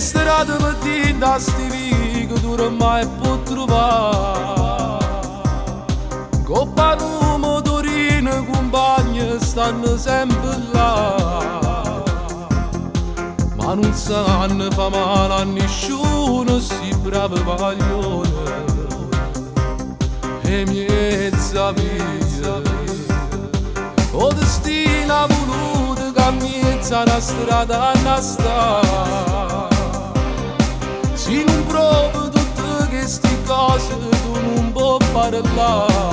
strade per da sti vii che tu non mai puoi trovare. Coppa un motorino, compagni stanno sempre là, ma non sanno fa male a nessuno sti bravi paglione e mezza via. O destino ha voluto che mezza una strada a sta. Se non provi tutte queste cose tu non puoi parlare.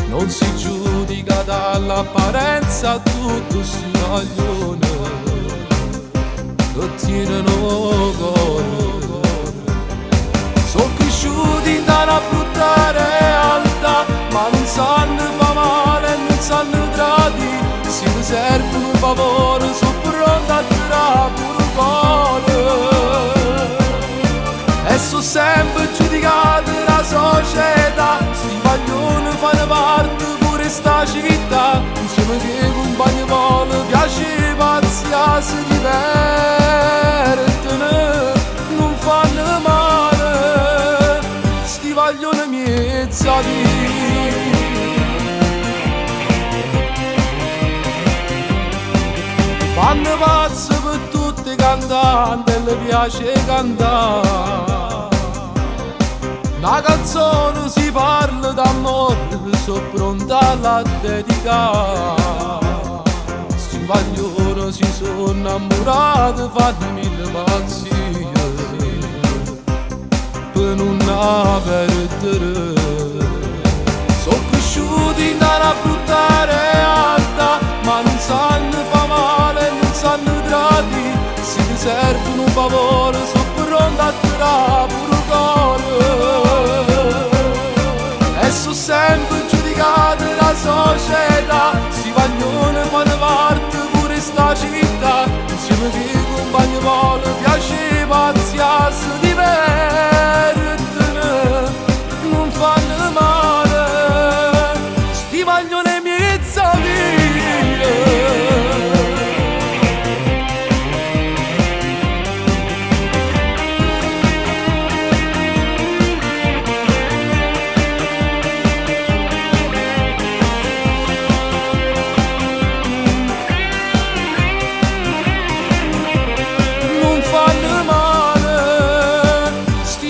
Non si giudica dall'apparenza tutto si maglione che tirano cuore. Sono cresciuti da una brutta realtà, ma non sanno fa male e non sanno tradire. Se mi servono un favore sono pronto a tirare pure cuore. E sono sempre giudicati dalla società, sti paglioni fanno parte pure sta città. Insieme che compagni vuole piace pazzia si divertono, non fanno male sti paglioni mezza via. Fanno pazzo per tutti i cantanti e le piace cantare. Una canzone si parla d'amore, sono pronta a dedicare. Sti paglioni si sono innamorati, fanno mille pazzie per non perdere. Sono cresciuti da una brutta realtà, ma non sanno fa male e non sanno tradire. Se ti servono un favore sono pronto a tirare pure cuore. E sono sempre giudicati dalla società, sti paglioni fanno parte pure sta città. Insieme che i compagni vuole piace pazzia si divertono, non fanno male sti paglioni mezza via.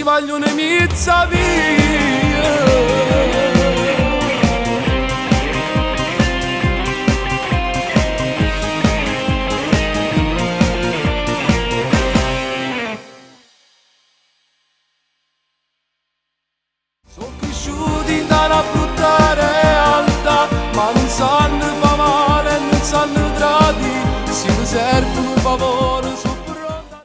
Paglione mezza via. Sono cresciuti da una brutta realtà, ma non sanno fa male e non sanno tradire. Se mi servono un favore